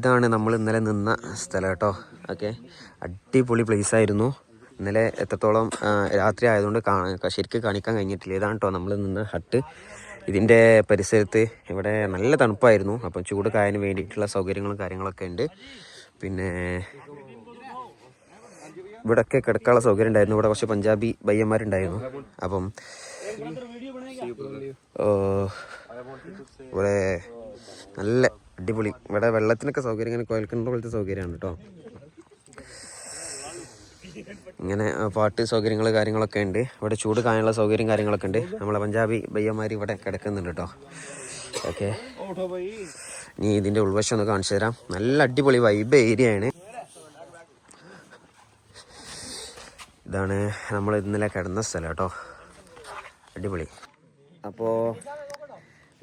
ഇതാണ് നമ്മൾ ഇന്നലെ നിന്ന സ്ഥലം കേട്ടോ. ഓക്കെ, അടിപൊളി പ്ലേസായിരുന്നു. ഇന്നലെ എത്രത്തോളം രാത്രി ആയതുകൊണ്ട് ശരിക്കും കാണിക്കാൻ കഴിഞ്ഞിട്ടില്ല. ഇതാണ് കേട്ടോ നമ്മൾ നിന്ന ഹട്ട്. ഇതിൻ്റെ പരിസരത്ത് ഇവിടെ നല്ല തണുപ്പായിരുന്നു. അപ്പം ചൂട് കായാൻ വേണ്ടിയിട്ടുള്ള സൗകര്യങ്ങളും കാര്യങ്ങളൊക്കെ ഉണ്ട്. പിന്നെ ഇവിടെയൊക്കെ കിടക്കാനുള്ള സൗകര്യം ഉണ്ടായിരുന്നു. ഇവിടെ കുറച്ച് പഞ്ചാബി പയ്യന്മാരുണ്ടായിരുന്നു. അപ്പം ഇവിടെ നല്ല അടിപൊളി, ഇവിടെ വെള്ളത്തിനൊക്കെ സൗകര്യം ഇങ്ങനെ കുഴൽക്കിണർ പോലത്തെ സൗകര്യമാണ് കേട്ടോ. ഇങ്ങനെ പാട്ട് സൗകര്യങ്ങൾ കാര്യങ്ങളൊക്കെ ഉണ്ട്. ഇവിടെ ചൂട് കാനുള്ള സൗകര്യം കാര്യങ്ങളൊക്കെ ഉണ്ട്. നമ്മളെ പഞ്ചാബി പയ്യന്മാർ ഇവിടെ കിടക്കുന്നുണ്ട് കേട്ടോ. ഓക്കെ, ഇനി ഇതിൻ്റെ ഉൾവശം ഒന്ന് കാണിച്ചു തരാം. നല്ല അടിപൊളി വൈബ് ഏരിയയാണ്. ഇതാണ് നമ്മൾ ഇന്നലെ കിടന്ന സ്ഥലം കേട്ടോ. അടിപൊളി. അപ്പോൾ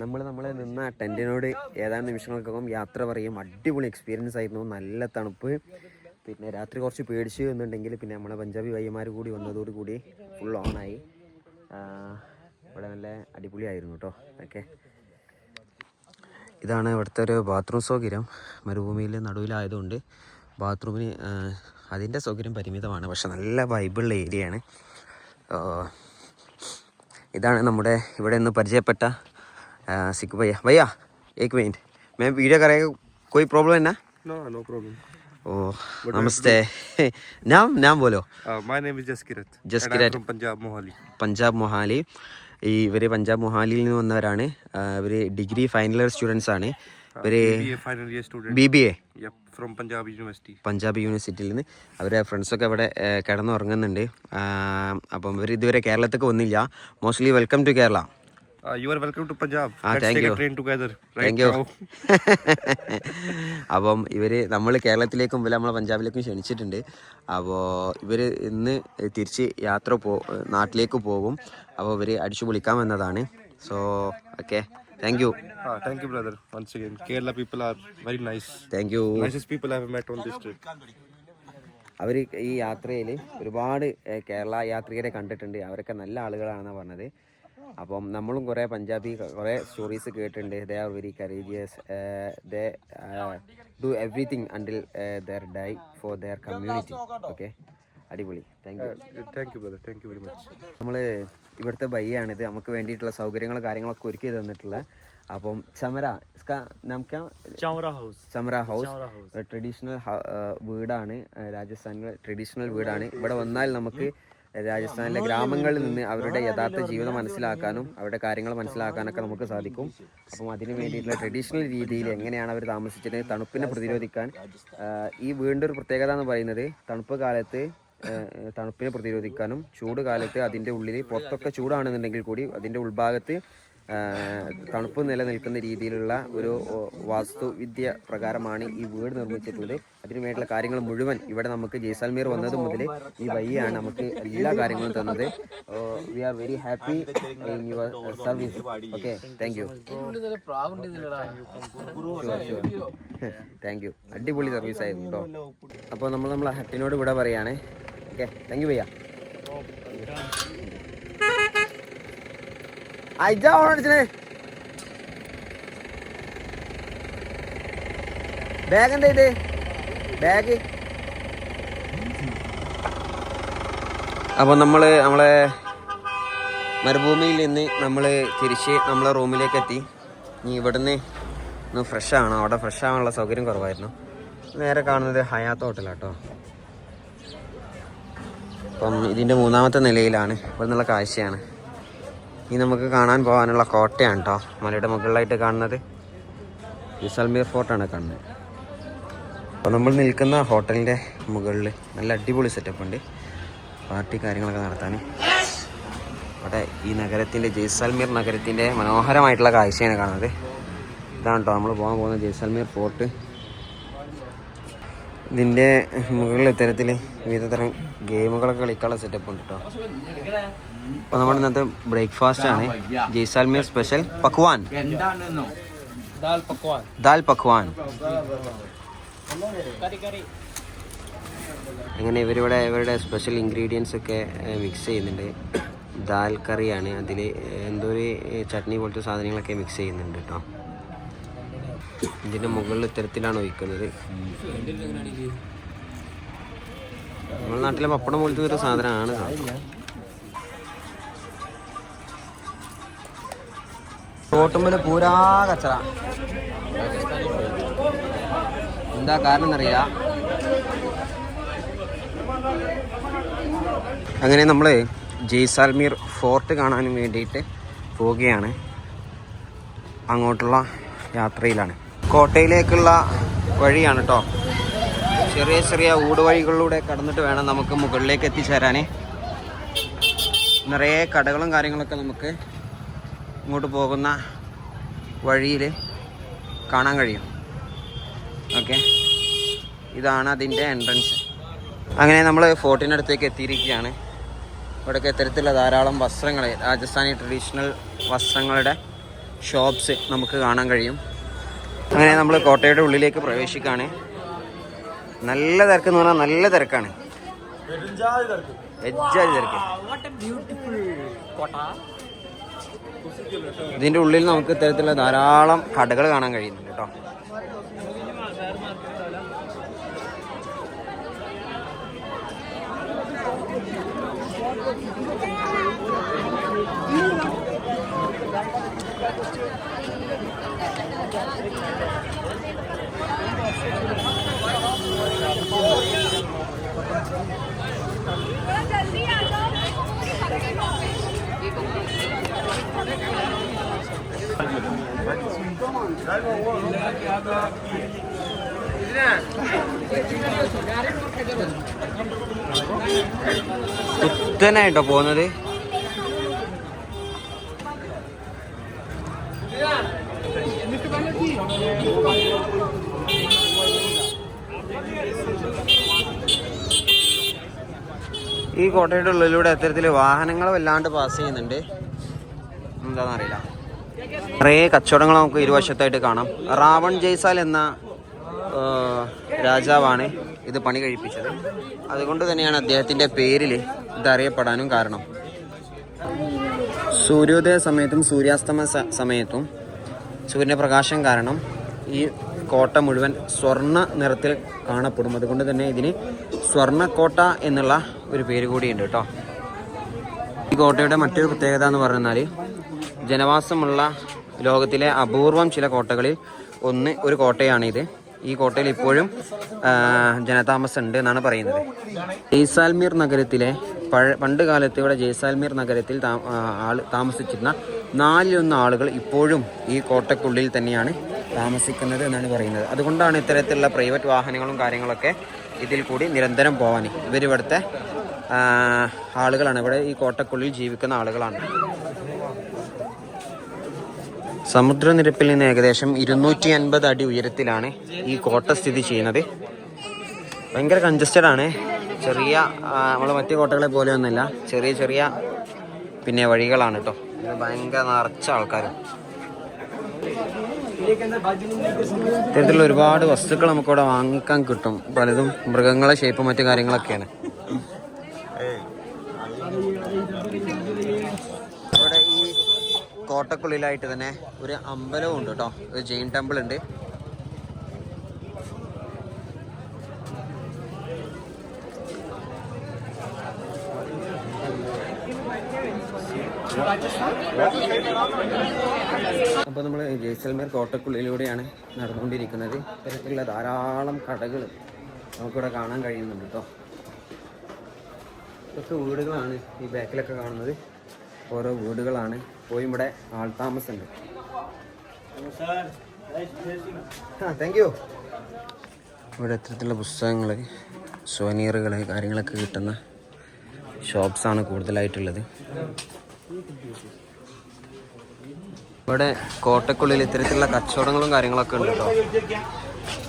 നമ്മൾ നിന്ന ടെൻറ്റിനോട് ഏതാനും നിമിഷങ്ങൾക്കകം യാത്ര പറയും. അടിപൊളി എക്സ്പീരിയൻസ് ആയിരുന്നു. നല്ല തണുപ്പ്. പിന്നെ രാത്രി കുറച്ച് പേടിച്ച് എന്നുണ്ടെങ്കിൽ പിന്നെ നമ്മളെ പഞ്ചാബി പയ്യന്മാർ കൂടി വന്നതോടുകൂടി ഫുൾ ഓണായി. ഇവിടെ നല്ല അടിപൊളിയായിരുന്നു കേട്ടോ. ഓക്കെ, ഇതാണ് ഇവിടുത്തെ ഒരു ബാത്റൂം സൗകര്യം. മരുഭൂമിയിൽ നടുവിലായതുകൊണ്ട് ബാത്റൂമിന് അതിൻ്റെ സൗകര്യം പരിമിതമാണ്. പക്ഷെ നല്ല വൈബുള്ള ഏരിയയാണ്. ഇതാണ് നമ്മുടെ ഇവിടെ നിന്ന് പരിചയപ്പെട്ട സിഖ് ഭയ്യ एक मिनट मैं वीडियो करेगा, कोई प्रॉब्लम है ना? No problem. Oh, namaste. नाम बोलो. My name is Jaskirat. Jaskirat from Punjab Mohali. Punjab Mohali. ഇവർ പഞ്ചാബ് മൊഹാലിയിൽ നിന്ന് വന്നവരാണ്. ഇവർ ഡിഗ്രി ഫൈനൽ ഇയർ സ്റ്റുഡൻസ് ആണ്. ഇവർ BBA from Punjab University. Punjab യൂണിവേഴ്സിറ്റിയിൽ നിന്ന്. അവരെ ഫ്രണ്ട്സൊക്കെ ഇവിടെ കിടന്നുറങ്ങുന്നുണ്ട്. അപ്പം ഇവർ ഇതുവരെ കേരളത്തേക്ക് വന്നില്ല. Mostly welcome to Kerala. You are welcome to Punjab. Let's take a train together. Thank you. അപ്പം ഇവർ നമ്മൾ കേരളത്തിലേക്കും നമ്മളെ പഞ്ചാബിലേക്കും ക്ഷണിച്ചിട്ടുണ്ട്. അപ്പോൾ ഇവർ ഇന്ന് തിരിച്ച് നാട്ടിലേക്ക് പോകും. അപ്പോൾ ഇവർ അടിച്ചു പൊളിക്കാൻ വന്നതാണ്. So okay, thank U. Thank you brother. Once again, Kerala people are very nice. Thank you. Nicest people I have met on this trip. അവർ ഈ യാത്രയിൽ ഒരുപാട് കേരള യാത്രികരെ കണ്ടിട്ടുണ്ട്. അവരൊക്കെ നല്ല ആളുകളാണെന്നാണ് പറഞ്ഞത്. അപ്പം നമ്മളും കുറേ പഞ്ചാബി കുറേ സ്റ്റോറീസ് കേട്ടിട്ടുണ്ട്. They are very courageous. They do everything until their die for their community. Okay, അടിപൊളി. Thank you brother. Thank you very much. നമ്മൾ ഇവിടുത്തെ ബയ്യാണിത് നമുക്ക് വേണ്ടിയിട്ടുള്ള സൗകര്യങ്ങളും കാര്യങ്ങളൊക്കെ ഒരുക്കി തന്നിട്ടുള്ള. അപ്പം ചമര ഹൗസ് ട്രഡീഷണൽ വീടാണ്. രാജസ്ഥാനിലെ ട്രഡീഷണൽ വീടാണ്. ഇവിടെ വന്നാൽ നമുക്ക് രാജസ്ഥാനിലെ ഗ്രാമങ്ങളിൽ നിന്ന് അവരുടെ യഥാർത്ഥ ജീവിതം മനസ്സിലാക്കാനും അവരുടെ കാര്യങ്ങൾ മനസ്സിലാക്കാനൊക്കെ നമുക്ക് സാധിക്കും. അപ്പം അതിന് വേണ്ടിയിട്ടുള്ള ട്രഡീഷണൽ രീതിയിൽ എങ്ങനെയാണ് അവർ താമസിച്ചത്, തണുപ്പിനെ പ്രതിരോധിക്കാൻ. ഈ വീടിൻ്റെ ഒരു പ്രത്യേകത എന്ന് പറയുന്നത് തണുപ്പ് കാലത്ത് തണുപ്പിനെ പ്രതിരോധിക്കാനും ചൂട് കാലത്ത് അതിൻ്റെ ഉള്ളിൽ പുറത്തൊക്കെ ചൂടാണെന്നുണ്ടെങ്കിൽ കൂടി അതിൻ്റെ ഉൾഭാഗത്ത് തണുപ്പ് നിലനിൽക്കുന്ന രീതിയിലുള്ള ഒരു വാസ്തുവിദ്യ പ്രകാരമാണ് ഈ വീട് നിർമ്മിച്ചിട്ടുള്ളത്. അതിനുവേണ്ടിയുള്ള കാര്യങ്ങൾ മുഴുവൻ ഇവിടെ നമുക്ക് ജയ്സാൽമീർ വന്നത് മുതൽ ഈ വഴിയാണ് നമുക്ക് എല്ലാ കാര്യങ്ങളും തന്നത്. We are very happy in your service. Okay, thank you. Thank you. അടിപൊളി സർവീസ് ആയിരുന്നു കേട്ടോ. അപ്പോൾ നമ്മളെ ഹട്ടിനോട് ഇവിടെ പറയാണ്. Okay, thank you bhaiya. Bag എന്താ ബാഗ്? അപ്പോൾ നമ്മളെ മരുഭൂമിയിൽ നിന്ന് നമ്മൾ തിരിച്ച് നമ്മളെ റൂമിലേക്ക് എത്തി. ഇനി ഇവിടുന്ന് ഒന്ന് ഫ്രഷ് ആവണം. അവിടെ ഫ്രഷ് ആവാനുള്ള സൗകര്യം കുറവായിരുന്നു. നേരെ കാണുന്നത് ഹയാത്ത് ഹോട്ടലാട്ടോ. അപ്പം ഇതിൻ്റെ 3ാമത്തെ നിലയിലാണ്. ഇവിടെ നിന്നുള്ള കാഴ്ചയാണ്. ഇനി നമുക്ക് കാണാൻ പോകാനുള്ള കോട്ടയാണ് കേട്ടോ. മലയുടെ മുകളിലായിട്ട് കാണുന്നത് ജയ്സാൽമീർ ഫോർട്ടാണ് കാണുന്നത്. അപ്പോൾ നമ്മൾ നിൽക്കുന്ന ഹോട്ടലിൻ്റെ മുകളിൽ നല്ല അടിപൊളി സെറ്റപ്പ് ഉണ്ട്. പാർട്ടി കാര്യങ്ങളൊക്കെ നടത്താൻ അവിടെ ഈ നഗരത്തിൻ്റെ ജയ്സാൽമീർ നഗരത്തിൻ്റെ മനോഹരമായിട്ടുള്ള കാഴ്ചയാണ് കാണുന്നത്. ഇതാണ് കേട്ടോ നമ്മൾ പോകാൻ പോകുന്ന ജയ്സാൽമീർ ഫോർട്ട്. ഇതിൻ്റെ മുകളിൽ ഇത്തരത്തിൽ വിവിധതരം ഗെയിമുകളൊക്കെ കളിക്കാനുള്ള സെറ്റപ്പ് ഉണ്ട് കേട്ടോ. അപ്പോൾ നമ്മുടെ ഇന്നത്തെ ബ്രേക്ക്ഫാസ്റ്റ് ആണ് ജയ്സാൽമീർ സ്പെഷ്യൽ പക്വാൻ, ദാൽ പക്വാൻ. അങ്ങനെ ഇവരുടെ സ്പെഷ്യൽ ഇൻഗ്രീഡിയൻസ് ഒക്കെ മിക്സ് ചെയ്യുന്നുണ്ട്. ദാൽ കറിയാണ്. അതിൽ എന്തോ ഒരു ചട്നി പോലത്തെ സാധനങ്ങളൊക്കെ മിക്സ് ചെയ്യുന്നുണ്ട് കേട്ടോ. ഇതിൻ്റെ മുകളിൽ ഇത്തരത്തിലാണ് ഒഴിക്കുന്നത്. നമ്മുടെ നാട്ടിലെ പപ്പടം പോലത്തെ ഒരു സാധനമാണ്. റോട്ടുമ്പിൽ പൂരാ കച്ചറ. എന്താ കാരണം എന്നറിയില്ല. അങ്ങനെ നമ്മൾ ജയ്സാൽമീർ ഫോർട്ട് കാണാനും വേണ്ടിയിട്ട് പോവുകയാണ്. അങ്ങോട്ടുള്ള യാത്രയിലാണ്. കോട്ടയിലേക്കുള്ള വഴിയാണ് കേട്ടോ. ചെറിയ ചെറിയ ഊടുവഴികളിലൂടെ കടന്നിട്ട് വേണം നമുക്ക് മുകളിലേക്ക് എത്തിച്ചേരാൻ. നിറയെ കടകളും കാര്യങ്ങളൊക്കെ നമുക്ക് ഇങ്ങോട്ട് പോകുന്ന വഴിയിൽ കാണാൻ കഴിയും. ഓക്കെ, ഇതാണ് അതിൻ്റെ എൻട്രൻസ്. അങ്ങനെ നമ്മൾ ഫോർട്ടിനടുത്തേക്ക് എത്തിയിരിക്കുകയാണ്. ഇവിടെയൊക്കെ ഇത്തരത്തിലുള്ള ധാരാളം വസ്ത്രങ്ങൾ, രാജസ്ഥാനി ട്രഡീഷണൽ വസ്ത്രങ്ങളുടെ ഷോപ്സ് നമുക്ക് കാണാൻ കഴിയും. അങ്ങനെ നമ്മൾ കോട്ടയുടെ ഉള്ളിലേക്ക് പ്രവേശിക്കുകയാണ്. നല്ല തിരക്കെന്ന് പറഞ്ഞാൽ നല്ല തിരക്കാണ്. എജ്ജാതി തിരക്ക്. ഇതിൻ്റെ ഉള്ളിൽ നമുക്ക് ഇത്തരത്തിലുള്ള ധാരാളം കടകൾ കാണാൻ കഴിയുന്നുണ്ട് കേട്ടോ. കുത്തനായിട്ടോ പോകുന്നത്. ഈ കോട്ടയുടെ ഉള്ളിലൂടെ അത്തരത്തിൽ വാഹനങ്ങൾ വല്ലാണ്ട് പാസ് ചെയ്യുന്നുണ്ട്. എന്താണെന്നറിയില്ല. നിറയെ കച്ചവടങ്ങൾ നമുക്ക് ഇരുവശത്തായിട്ട് കാണാം. റാവൺ ജയ്സാൽ എന്ന രാജാവാണ് ഇത് പണി കഴിപ്പിച്ചത്. അതുകൊണ്ട് തന്നെയാണ് അദ്ദേഹത്തിൻ്റെ പേരിൽ ഇതറിയപ്പെടാനും കാരണം. സൂര്യോദയ സമയത്തും സൂര്യാസ്തമയ സമയത്തും സൂര്യൻ്റെ പ്രകാശം കാരണം ഈ കോട്ട മുഴുവൻ സ്വർണ്ണ നിറത്തിൽ കാണപ്പെടും. അതുകൊണ്ട് തന്നെ ഇതിന് സ്വർണ്ണക്കോട്ട എന്നുള്ള ഒരു പേര് കൂടിയുണ്ട് കേട്ടോ. ഈ കോട്ടയുടെ മറ്റൊരു പ്രത്യേകത എന്ന് പറഞ്ഞാൽ ജനവാസമുള്ള ലോകത്തിലെ അപൂർവം ചില കോട്ടകളിൽ ഒരു കോട്ടയാണിത്. ഈ കോട്ടയിൽ ഇപ്പോഴും ജനതാമസം ഉണ്ട് എന്നാണ് പറയുന്നത്. ജയ്സാൽമീർ നഗരത്തിലെ പണ്ട് കാലത്ത് ഇവിടെ ജയ്സാൽമീർ നഗരത്തിൽ താമസിച്ചിരുന്ന 4/1 ആളുകൾ ഇപ്പോഴും ഈ കോട്ടയ്ക്കുള്ളിൽ തന്നെയാണ് താമസിക്കുന്നത് എന്നാണ് പറയുന്നത്. അതുകൊണ്ടാണ് ഇത്തരത്തിലുള്ള പ്രൈവറ്റ് വാഹനങ്ങളും കാര്യങ്ങളൊക്കെ ഇതിൽ കൂടി നിരന്തരം പോകാൻ. ഇവരിവിടുത്തെ ആളുകളാണ്, ഇവിടെ ഈ കോട്ടയ്ക്കുള്ളിൽ ജീവിക്കുന്ന ആളുകളാണ്. സമുദ്രനിരപ്പിൽ നിന്ന് ഏകദേശം 250 അടി ഉയരത്തിലാണ് ഈ കോട്ട സ്ഥിതി ചെയ്യുന്നത്. ഭയങ്കര കൺജസ്റ്റഡ് ആണ്. ചെറിയ നമ്മൾ മറ്റു കോട്ടകളെ പോലെയൊന്നുമില്ല. ചെറിയ ചെറിയ വഴികളാണ് കേട്ടോ. ഇത് ഭയങ്കര നിറച്ച ആൾക്കാരും. ഇത്തരത്തിലുള്ള ഒരുപാട് വസ്തുക്കൾ നമുക്കിവിടെ വാങ്ങിക്കാൻ കിട്ടും. പലതും മൃഗങ്ങളെ ഷേപ്പ് മറ്റു കാര്യങ്ങളൊക്കെയാണ്. ഇവിടെ ഈ കോട്ടക്കുള്ളിലായിട്ട് തന്നെ ഒരു അമ്പലവും ഉണ്ട് കേട്ടോ. ഒരു ജെയിൻ ടെമ്പിൾ ഉണ്ട്. അപ്പോൾ നമ്മൾ ജയ്സൽമേർ കോട്ടക്കുള്ളിലൂടെയാണ് നടന്നുകൊണ്ടിരിക്കുന്നത്. ഇത്തരത്തിലുള്ള ധാരാളം കടകൾ നമുക്കിവിടെ കാണാൻ കഴിയുന്നുണ്ട് കേട്ടോ. ഇതൊക്കെ വീടുകളാണ്. ഈ ബാക്കിലൊക്കെ കാണുന്നത് ഓരോ വീടുകളാണ്. പോയി ഇവിടെ ആൾതാമസമുണ്ട്. Thank you. ഇവിടെ ഇത്തരത്തിലുള്ള പുസ്തകങ്ങൾ, സുവനീറുകൾ, കാര്യങ്ങളൊക്കെ കിട്ടുന്ന ഷോപ്സാണ് കൂടുതലായിട്ടുള്ളത്. ഇവിടെ കോട്ടക്കുള്ളിൽ ഇത്തരത്തിലുള്ള കച്ചവടങ്ങളും കാര്യങ്ങളൊക്കെ ഉണ്ട് കേട്ടോ.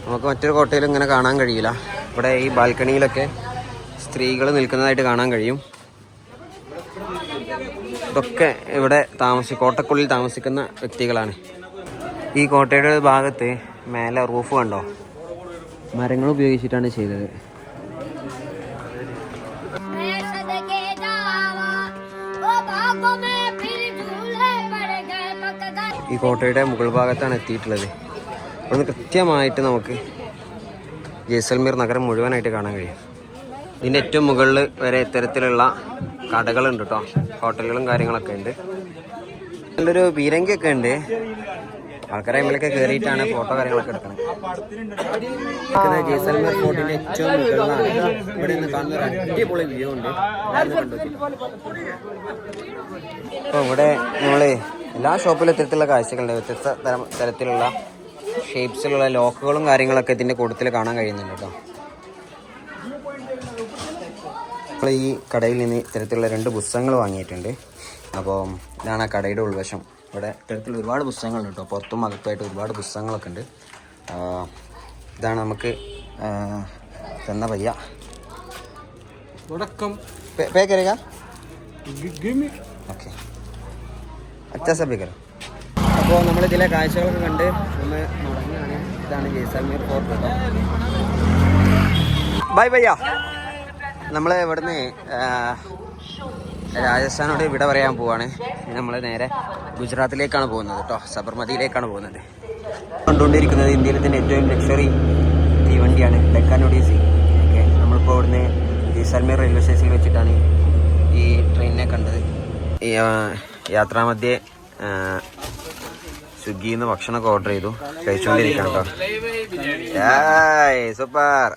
നമുക്ക് മറ്റൊരു കോട്ടയിലും ഇങ്ങനെ കാണാൻ കഴിയില്ല. ഇവിടെ ഈ ബാൽക്കണിയിലൊക്കെ സ്ത്രീകൾ നിൽക്കുന്നതായിട്ട് കാണാൻ കഴിയും. ഇതൊക്കെ ഇവിടെ കോട്ടക്കുള്ളിൽ താമസിക്കുന്ന വ്യക്തികളാണ്. ഈ കോട്ടയുടെ ഭാഗത്ത് മേലെ റൂഫ് കണ്ടോ, മരങ്ങൾ ഉപയോഗിച്ചിട്ടാണ് ചെയ്തത്. ഈ കോട്ടയുടെ മുകൾ ഭാഗത്താണ് എത്തിയിട്ടുള്ളത്. ഇവിടുന്ന് കൃത്യമായിട്ട് നമുക്ക് ജയ്സൽമീർ നഗരം മുഴുവനായിട്ട് കാണാൻ കഴിയും. ഇതിൻ്റെ ഏറ്റവും മുകളിൽ വരെ ഇത്തരത്തിലുള്ള കടകളുണ്ട് കേട്ടോ, ഹോട്ടലുകളും കാര്യങ്ങളൊക്കെ ഉണ്ട്. നല്ലൊരു പീരങ്കിയൊക്കെ ഉണ്ട്. ആൾക്കാരെ അതിലൊക്കെ കയറിയിട്ടാണ് ഫോട്ടോ കാര്യങ്ങളൊക്കെ എടുക്കുന്നത്. ജയ്സൽമീർ ഫോർട്ടിന്റെ ഏറ്റവും മുകളിലാണ്. ഇവിടെ നിന്ന് കാണുന്ന ഒരു അടിപൊളി വ്യൂ ഉണ്ട്. അപ്പോൾ ഇവിടെ നമ്മൾ എല്ലാ ഷോപ്പിലും ഇത്തരത്തിലുള്ള കാഴ്ചകളുണ്ട്. വ്യത്യസ്ത തരത്തിലുള്ള ഷേപ്സിലുള്ള ലോക്കുകളും കാര്യങ്ങളൊക്കെ ഇതിൻ്റെ കൂട്ടത്തിൽ കാണാൻ കഴിയുന്നുണ്ട് കേട്ടോ. നമ്മൾ ഈ കടയിൽ നിന്ന് ഇത്തരത്തിലുള്ള 2 പുസ്തകങ്ങൾ വാങ്ങിയിട്ടുണ്ട്. അപ്പോൾ ഇതാണ് ആ കടയുടെ ഉൾവശം. ഇവിടെ ഇത്തരത്തിൽ ഒരുപാട് പുസ്തകങ്ങളുണ്ട് കേട്ടോ. പുറത്തും അകത്തുമായിട്ട് ഒരുപാട് പുസ്തകങ്ങളൊക്കെ ഉണ്ട്. ഇതാണ് നമുക്ക് തന്ന പയ്യ. പേ കരേഗാ? ഓക്കെ, അച്ഛാ സബ് കരോ. അപ്പോൾ നമ്മളിതിലെ കാഴ്ചകളൊക്കെ കണ്ട് ഒന്ന് മടങ്ങുകയാണ്. ഇതാണ് ജയ്സൽമീർ ഫോർട്ട് കേട്ടോ. ബൈ ഭയ്യ. നമ്മൾ ഇവിടുന്ന് രാജസ്ഥാനോട് വിട പറയാൻ പോവാണ്. നമ്മൾ നേരെ ഗുജറാത്തിലേക്കാണ് പോകുന്നത് കേട്ടോ, സബർമതിയിലേക്കാണ് പോകുന്നത്. കണ്ടുകൊണ്ടിരിക്കുന്നത് ഇന്ത്യയിലെ തന്നെ ഏറ്റവും ലക്ഷറി തീവണ്ടിയാണ് ഡെക്കാൻ ഒഡീസി. ഓക്കെ, നമ്മളിപ്പോൾ ഇവിടുന്ന് ജയ്സൽമീർ റെയിൽവേ സ്റ്റേഷനിൽ വെച്ചിട്ടാണ് ഈ ട്രെയിനിനെ കണ്ടത്. ഈ യാത്രാമധ്യേ സ്വിഗ്ഗിയിൽ നിന്ന് ഭക്ഷണമൊക്കെ ഓർഡർ ചെയ്തു, കഴിച്ചുകൊണ്ടിരിക്കണം കേട്ടോ. സൂപ്പർ.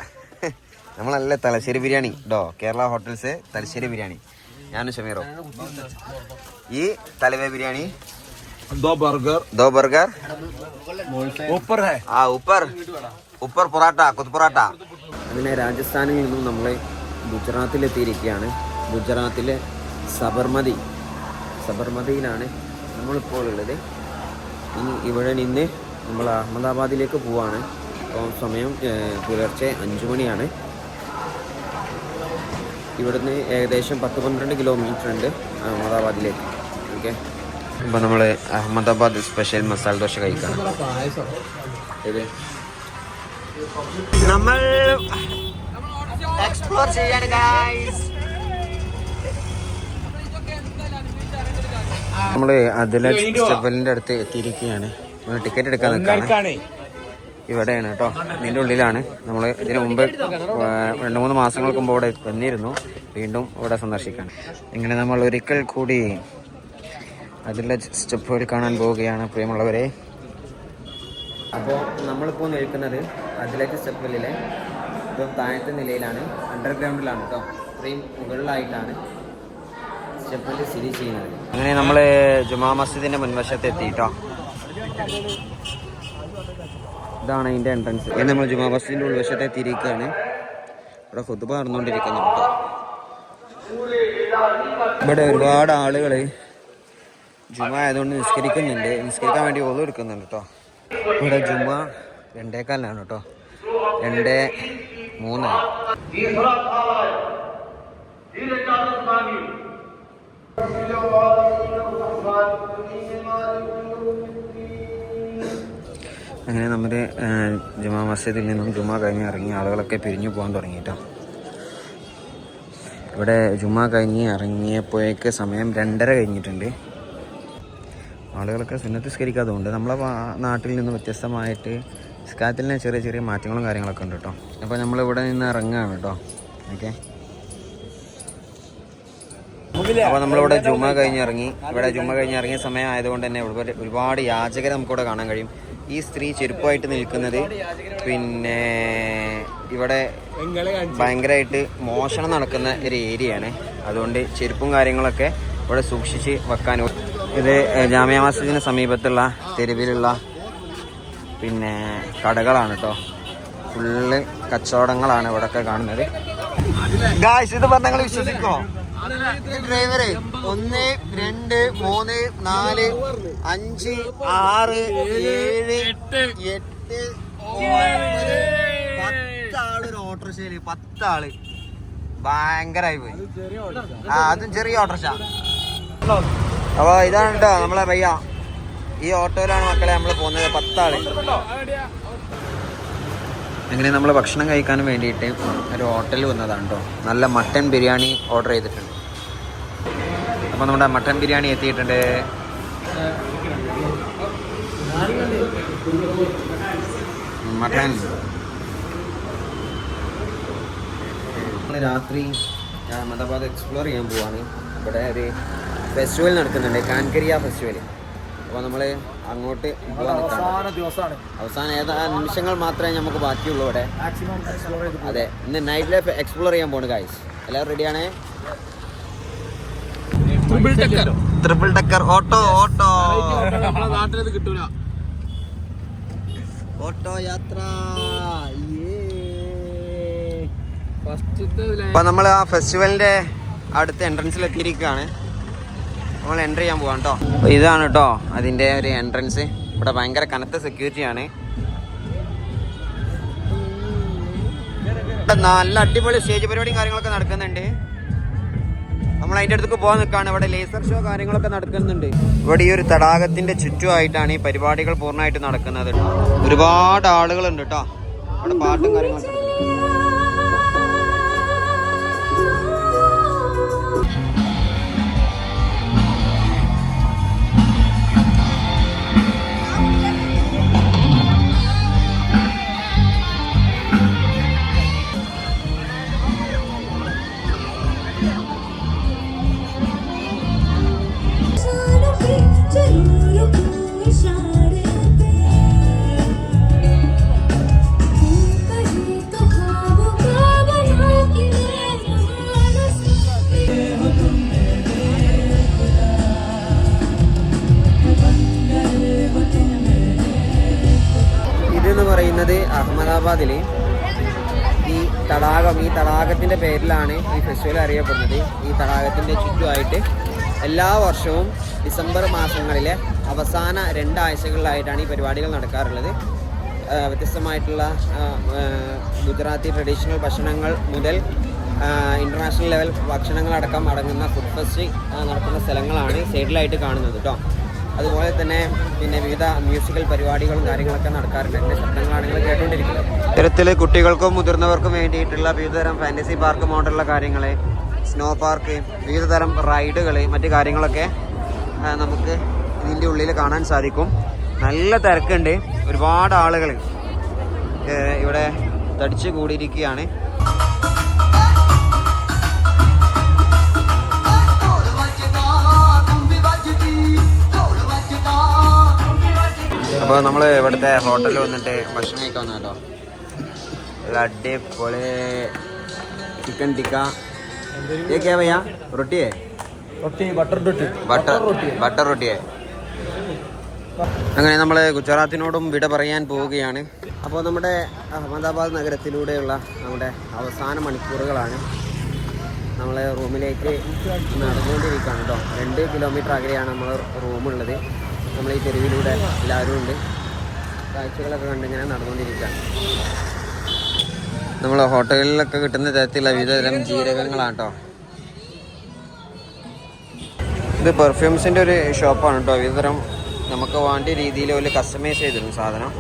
നമ്മളല്ല തലശ്ശേരി ബിരിയാണി കേട്ടോ, കേരള ഹോട്ടൽസ് തലശ്ശേരി ബിരിയാണി. ഞാനും ഷമീറോ. ഈ തലവേ ബിരിയാണി, 2 ബർഗർ, ഉപ്പർ പൊറാട്ട, കുത്ത് പൊറാട്ട. അങ്ങനെ രാജസ്ഥാനിൽ നിന്നും നമ്മൾ ഗുജറാത്തിലെത്തിയിരിക്കുകയാണ്. ഗുജറാത്തിലെ സബർമതിയിലാണ് നമ്മളിപ്പോൾ ഉള്ളത്. ഇനി ഇവിടെ നിന്ന് നമ്മൾ അഹമ്മദാബാദിലേക്ക് പോവാണ്. അപ്പോൾ സമയം പുലർച്ചെ 5 മണിയാണ്. ഇവിടുന്ന് ഏകദേശം 10-12 കിലോമീറ്റർ ഉണ്ട് അഹമ്മദാബാദിലേക്ക്. ഓക്കെ, ഇപ്പോൾ നമ്മൾ അഹമ്മദാബാദ് സ്പെഷ്യൽ മസാല ദോശ കഴിക്കണം. നമ്മൾ എക്സ്പ്ലോർ ചെയ്യാണ് ഗൈസ്. നമ്മൾ അതിലെ സ്റ്റെപ്പലിൻ്റെ അടുത്ത് എത്തിയിരിക്കുകയാണ്. നമ്മൾ ടിക്കറ്റ് എടുക്കാൻ നിൽക്കുകയാണ്. ഇവിടെയാണ് കേട്ടോ, ഇതിൻ്റെ ഉള്ളിലാണ്. നമ്മൾ ഇതിനു മുമ്പ് 2-3 മാസങ്ങൾക്ക് മുമ്പ് ഇവിടെ വന്നിരുന്നു. വീണ്ടും ഇവിടെ സന്ദർശിക്കാൻ. ഇങ്ങനെ നമ്മൾ ഒരിക്കൽ കൂടി അതിലെ സ്റ്റെപ്പുകൾ കാണാൻ പോവുകയാണ് പ്രിയമുള്ളവരെ. അപ്പോൾ നമ്മളിപ്പോൾ നിൽക്കുന്നത് അതിലേക്ക് സ്റ്റെപ്പലിലെ ഇപ്പം താഴത്തെ നിലയിലാണ്, അണ്ടർഗ്രൗണ്ടിലാണ് കേട്ടോ. ഇത്രയും മുകളിലായിട്ടാണ് സ്റ്റെപ്പലിൽ സ്ഥിതി ചെയ്യുന്നത്. അങ്ങനെ നമ്മൾ ജുമാ മസ്ജിദിൻ്റെ മുൻവശത്ത് എത്തി കേട്ടോ. ഇതാണ് അതിൻ്റെ എൻട്രൻസ്. ഇനി നമ്മൾ ജുമാ മസ്ജിദിൻ്റെ ഉൾവശത്ത് എത്തിയിരിക്കുകയാണ്. ഇവിടെ ഖുതുബ നടന്നുകൊണ്ടിരിക്കുന്നു കേട്ടോ. ഇവിടെ ഒരുപാട് ആളുകൾ ജുമ ആയതുകൊണ്ട് നിസ്കരിക്കാൻ വേണ്ടി ഓള് എടുക്കുന്നുണ്ട് കേട്ടോ. ഇവിടെ ജുമ 2:15 കേട്ടോ, 2:03. അങ്ങനെ നമ്മുടെ ജുമാ മസ്ജിദിൽ നിന്നും ജുമ കഴിഞ്ഞ് ഇറങ്ങിയ ആളുകളൊക്കെ പിരിഞ്ഞു പോകാൻ തുടങ്ങിയിട്ടോ. ഇവിടെ ജുമ കഴിഞ്ഞ് ഇറങ്ങിയപ്പോഴേക്ക് സമയം 2:30 കഴിഞ്ഞിട്ടുണ്ട്. ആളുകളൊക്കെ സുന്നത്ത് നിസ്കരിക്കാത്തതുകൊണ്ട് നമ്മളെ നാട്ടിൽ നിന്ന് വ്യത്യസ്തമായിട്ട് നിസ്കാരത്തിൽ തന്നെ ചെറിയ ചെറിയ മാറ്റങ്ങളും കാര്യങ്ങളൊക്കെ ഉണ്ട് കേട്ടോ. അപ്പോൾ നമ്മളിവിടെ നിന്ന് ഇറങ്ങുകയാണ് കേട്ടോ. ഓക്കെ, അപ്പോൾ നമ്മളിവിടെ ജുമ കഴിഞ്ഞ് ഇറങ്ങിയ സമയം ആയതുകൊണ്ട് തന്നെ ഒരുപാട് യാചകരെ നമുക്കിവിടെ കാണാൻ കഴിയും. ഈ സ്ത്രീ ചെരുപ്പമായിട്ട് നിൽക്കുന്നത് പിന്നെ ഇവിടെ ഭയങ്കരമായിട്ട് മോഷണം നടക്കുന്ന ഒരു ഏരിയയാണ്. അതുകൊണ്ട് ചെരുപ്പും കാര്യങ്ങളൊക്കെ ഇവിടെ സൂക്ഷിച്ച് വെക്കാനും. ഇത് ജാമിയ മസ്ജിദിന് സമീപത്തുള്ള തെരുവിലുള്ള പിന്നെ കടകളാണ് കേട്ടോ. ഫുള്ള് കച്ചവടങ്ങളാണ് ഇവിടെയൊക്കെ കാണുന്നത്. ഗായ്സ്, ഇത് പറഞ്ഞാൽ നിങ്ങൾ വിശ്വസിക്കോ? ഡ്രൈവറ് 1, 2, 3, 4, 5, 6, 7, 8, 10 ആള് ഒരു ഓട്ടോറിക്ഷയില്. 10 ആള് ഭയങ്കരമായി പോയി. അതും ചെറിയ ഓട്ടോറിക്ഷ. അപ്പൊ ഇതാണ് കേട്ടോ നമ്മളെ ഭയ്യ. ഈ ഓട്ടോയിലാണ് മക്കളെ നമ്മൾ പോകുന്നത്. 10 ആള്. അങ്ങനെ നമ്മൾ ഭക്ഷണം കഴിക്കാൻ വേണ്ടിയിട്ട് ഒരു ഹോട്ടലിൽ വന്നതാണ് കേട്ടോ. നല്ല മട്ടൻ ബിരിയാണി ഓർഡർ ചെയ്തിട്ടുണ്ട്. അപ്പോൾ നമ്മുടെ മട്ടൻ ബിരിയാണി എത്തിയിട്ടുണ്ട്. മട്ടൻ. രാത്രി അഹമ്മദാബാദ് എക്സ്പ്ലോർ ചെയ്യാൻ പോവാണ്. ഇവിടെ ഒരു ഫെസ്റ്റിവൽ നടക്കുന്നുണ്ട്, കാൻകരിയ ഫെസ്റ്റിവൽ. അപ്പോൾ നമ്മൾ അങ്ങോട്ട് പോകാൻ നിൽക്കുകയാണ്. അവസാന നിമിഷങ്ങൾ മാത്രമേ നമുക്ക് ബാക്കിയുള്ളൂ ഇവിടെ. അതെ, ഇന്ന് നൈറ്റ് ലൈഫ് എക്സ്പ്ലോർ ചെയ്യാൻ പോണ് ഗൈസ്. എല്ലാവരും റെഡിയാണേ? ട്രിപ്പിൾ ടക്കർ ഓട്ടോ കിട്ടൂല. ഓട്ടോ യാത്ര. ഫസ്റ്റ് അപ്പൊ നമ്മൾ ആ ഫെസ്റ്റിവലിന്റെ അടുത്ത എൻട്രൻസിൽ എത്തിയിരിക്കുകയാണ്. നമ്മൾ എൻ്റർ ചെയ്യാൻ പോവാം കേട്ടോ. അപ്പോൾ ഇതാണ് കേട്ടോ അതിൻ്റെ ഒരു എൻട്രൻസ്. ഇവിടെ ഭയങ്കര കനത്ത സെക്യൂരിറ്റിയാണ്. നല്ല അടിപൊളി സ്റ്റേജ് പരിപാടിയും കാര്യങ്ങളൊക്കെ നടക്കുന്നുണ്ട്. നമ്മൾ അതിൻ്റെ അടുത്തേക്ക് പോകാൻ നിൽക്കുകയാണ്. ഇവിടെ ലേസർ ഷോ കാര്യങ്ങളൊക്കെ നടക്കുന്നുണ്ട്. ഇവിടെ ഈ ഒരു തടാകത്തിൻ്റെ ചുറ്റുമായിട്ടാണ് ഈ പരിപാടികൾ പൂർണ്ണമായിട്ട് നടക്കുന്നത്. ഒരുപാട് ആളുകളുണ്ട് കേട്ടോ. അവിടെ പാട്ടും കാര്യങ്ങളൊക്കെ. ഇതെന്ന് പറയുന്നത് അഹമ്മദാബാദിൽ ഈ തടാകത്തിൻ്റെ പേരിലാണ് ഈ ഫെസ്റ്റിവൽ അറിയപ്പെടുന്നത്. ഈ തടാകത്തിൻ്റെ ചുറ്റുമായിട്ട് എല്ലാ വർഷവും ഡിസംബർ മാസങ്ങളിലെ അവസാന 2 ആഴ്ചകളിലായിട്ടാണ് ഈ പരിപാടികൾ നടക്കാറുള്ളത്. വ്യത്യസ്തമായിട്ടുള്ള ഗുജറാത്തി ട്രഡീഷണൽ ഭക്ഷണങ്ങൾ മുതൽ ഇൻ്റർനാഷണൽ ലെവൽ ഭക്ഷണങ്ങളടക്കം അടങ്ങുന്ന ഫുഡ് ഫെസ്റ്റ് നടക്കുന്ന സ്ഥലങ്ങളാണ് സൈഡിലായിട്ട് കാണുന്നത് കേട്ടോ. അതുപോലെ തന്നെ പിന്നെ വിവിധ മ്യൂസിക്കൽ പരിപാടികളും കാര്യങ്ങളൊക്കെ നടക്കാറുണ്ട്. എൻ്റെ ശബ്ദങ്ങളാണ് നിങ്ങൾ കേട്ടുകൊണ്ടിരിക്കുന്നത്. ഇത്തരത്തിൽ കുട്ടികൾക്കും മുതിർന്നവർക്കും വേണ്ടിയിട്ടുള്ള വിവിധതരം ഫാൻറ്റസി പാർക്ക് മോഡലുള്ള കാര്യങ്ങൾ, സ്നോ പാർക്ക്, വിവിധതരം റൈഡുകൾ, മറ്റു കാര്യങ്ങളൊക്കെ നമുക്ക് ഇതിൻ്റെ ഉള്ളിൽ കാണാൻ സാധിക്കും. നല്ല തിരക്കുണ്ട്. ഒരുപാട് ആളുകൾ ഇവിടെ തടിച്ചു കൂടിയിരിക്കുകയാണ്. അപ്പോൾ നമ്മൾ ഇവിടുത്തെ ഹോട്ടലിൽ വന്നിട്ട് ഭക്ഷണം കഴിക്കാൻ വന്നല്ലോ. അടിപൊളി ചിക്കൻ ടിക്ക. क्या भैया रोटी है? ബട്ടർ റൊട്ടിയെ. അങ്ങനെ നമ്മൾ ഗുജറാത്തിനോടും വിട പറയാൻ പോവുകയാണ്. അപ്പോൾ നമ്മുടെ അഹമ്മദാബാദ് നഗരത്തിലൂടെയുള്ള നമ്മുടെ അവസാന മണിക്കൂറുകളാണ്. നമ്മൾ റൂമിലേക്ക് നടന്നുകൊണ്ടിരിക്കുകയാണ് കേട്ടോ. 2 കിലോമീറ്റർ അകലെയാണ് നമ്മൾ റൂമുള്ളത്. നമ്മൾ ഈ തെരുവിലൂടെ എല്ലാവരും ഉണ്ട്. കാഴ്ചകളൊക്കെ കണ്ടിങ്ങനെ നടന്നുകൊണ്ടിരിക്കുകയാണ്. നമ്മൾ ഹോട്ടലിലൊക്കെ കിട്ടുന്ന തരത്തിലുള്ള വിവിധതരം ജീരകങ്ങളാണ് കേട്ടോ. ഇത് പെർഫ്യൂംസിൻ്റെ ഒരു ഷോപ്പാണ് കേട്ടോ. വിവിധതരം നമുക്ക് വേണ്ട രീതിയിൽ ഒരു കസ്റ്റമൈസ് ചെയ്തിരുന്നു സാധനം.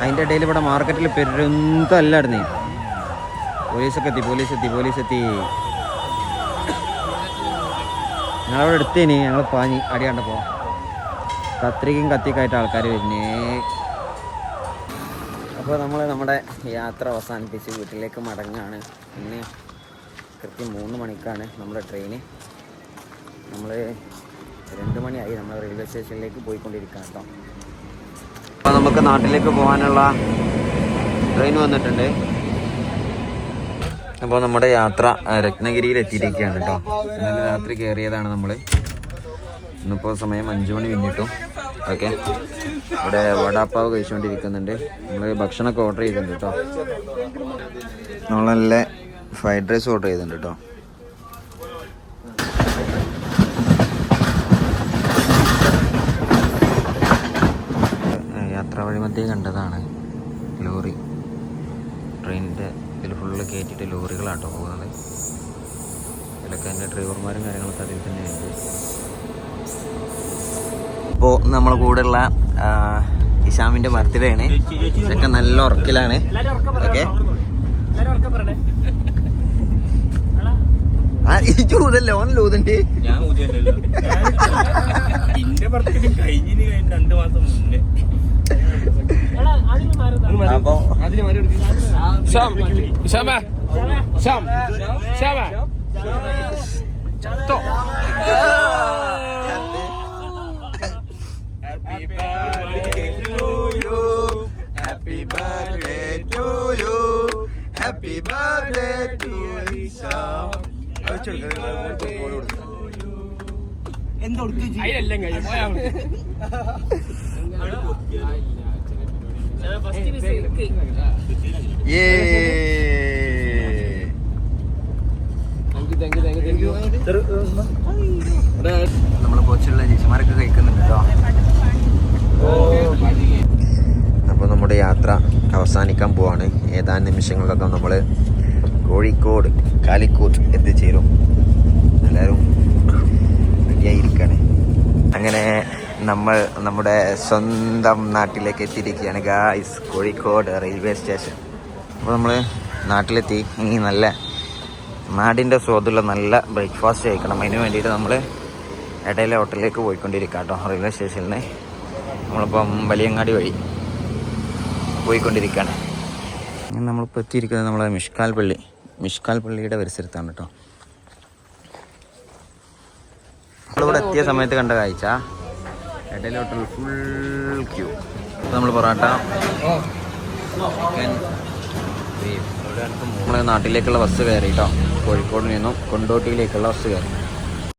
അതിൻ്റെ ഇടയിൽ ഇവിടെ മാർക്കറ്റിൽ പെരുന്തല്ലായിരുന്നേ. പോലീസൊക്കെ എത്തി. ഞങ്ങളവിടെ എടുത്തേനി. ഞങ്ങൾ പാഞ്ഞി അടി കണ്ടപ്പോൾ കത്രികയും കത്തിക്കായിട്ട് ആൾക്കാർ വരുന്നേ. അപ്പോൾ നമ്മൾ നമ്മുടെ യാത്ര അവസാനിപ്പിച്ച് വീട്ടിലേക്ക് മടങ്ങുകയാണ്. ഇന്ന് കൃത്യം 3 മണിക്കാണ് നമ്മുടെ ട്രെയിന്. നമ്മൾ 2 മണിയായി നമ്മൾ റെയിൽവേ സ്റ്റേഷനിലേക്ക് പോയിക്കൊണ്ടിരിക്കുകയാണ് കേട്ടോ. അപ്പോൾ നമുക്ക് നാട്ടിലേക്ക് പോകാനുള്ള ട്രെയിൻ വന്നിട്ടുണ്ട്. അപ്പോൾ നമ്മുടെ യാത്ര രത്നഗിരിയിൽ എത്തിയിരിക്കുകയാണ് കേട്ടോ. ഇന്നലെ രാത്രി കയറിയതാണ് നമ്മൾ. ഇന്നിപ്പോൾ സമയം 5 മണി പിന്നിട്ടും. ഓക്കെ, ഇവിടെ വടാപ്പാവ് കഴിച്ചുകൊണ്ടിരിക്കുന്നുണ്ട്. നമ്മൾ ഭക്ഷണമൊക്കെ ഓർഡർ ചെയ്തിട്ടുണ്ട് കേട്ടോ. നമ്മൾ നല്ല ഫ്രൈഡ് റൈസ് ഓർഡർ ചെയ്തിട്ടുണ്ട് കേട്ടോ. യാത്രാ വഴിമധ്യേ കണ്ടതാണ് ലോറി. ട്രെയിനിൻ്റെ ഇതിൽ ഫുള്ള് കയറ്റിയിട്ട് ലോറികളാട്ടോ പോകുന്നത്. ഇതിലൊക്കെ എൻ്റെ ഡ്രൈവർമാരും കാര്യങ്ങളൊക്കെ അതിൽ തന്നെയുണ്ട്. ഇപ്പോൾ നമ്മളെ കൂടെയുള്ള ഇഷാമിൻ്റെ ബർത്ത്ഡേ ആണ്. ഇതൊക്കെ നല്ല ഉറക്കിലാണ്. ഓക്കെ, ഊതല്ലേ ഓനല്ലേ ഊതണ്ട്. അപ്പൊ Happy birthday to you. Happy birthday to Isham. നമ്മളെ കൊച്ചുള്ള ചേച്ചിമാരൊക്കെ കഴിക്കുന്നുണ്ട് കേട്ടോ. അപ്പോൾ നമ്മുടെ യാത്ര അവസാനിക്കാൻ പോവാണ്. ഏതാനും നിമിഷങ്ങളിലൊക്കെ നമ്മൾ കോഴിക്കോട് കാലിക്കോട്ട് എത്തിച്ചേരും. എല്ലാവരും റെഡിയായിരിക്കുകയാണ്. അങ്ങനെ നമ്മൾ നമ്മുടെ സ്വന്തം നാട്ടിലേക്ക് എത്തിയിരിക്കുകയാണ് ഗായ്സ്. Kozhikode railway station. അപ്പോൾ നമ്മൾ നാട്ടിലെത്തി. ഇനി നല്ല നാടിൻ്റെ സ്വാദുള്ള നല്ല ബ്രേക്ക്ഫാസ്റ്റ് കഴിക്കണം. അതിന് വേണ്ടിയിട്ട് നമ്മൾ ഇടയിലെ ഹോട്ടലിലേക്ക് പോയിക്കൊണ്ടിരിക്കാം കേട്ടോ. റെയിൽവേ സ്റ്റേഷനിൽ നിന്ന് നമ്മളിപ്പം വലിയങ്ങാടി വഴി പോയിക്കൊണ്ടിരിക്കുകയാണ്. നമ്മളിപ്പോൾ എത്തിയിരിക്കുന്നത് നമ്മളെ മിഷ്കാൽ പള്ളിയുടെ പരിസരത്താണ് കേട്ടോ. നമ്മളിവിടെ എത്തിയ സമയത്ത് കണ്ട കാഴ്ച ഇടയിലെ ഹോട്ടൽ ഫുൾ ക്യൂ. നമ്മൾ പൊറാട്ട നമ്മളെ നാട്ടിലേക്കുള്ള ബസ് കയറി കേട്ടോ. കോഴിക്കോട് നിന്നും കൊണ്ടോട്ടിയിലേക്കുള്ള ബസ് കയറി.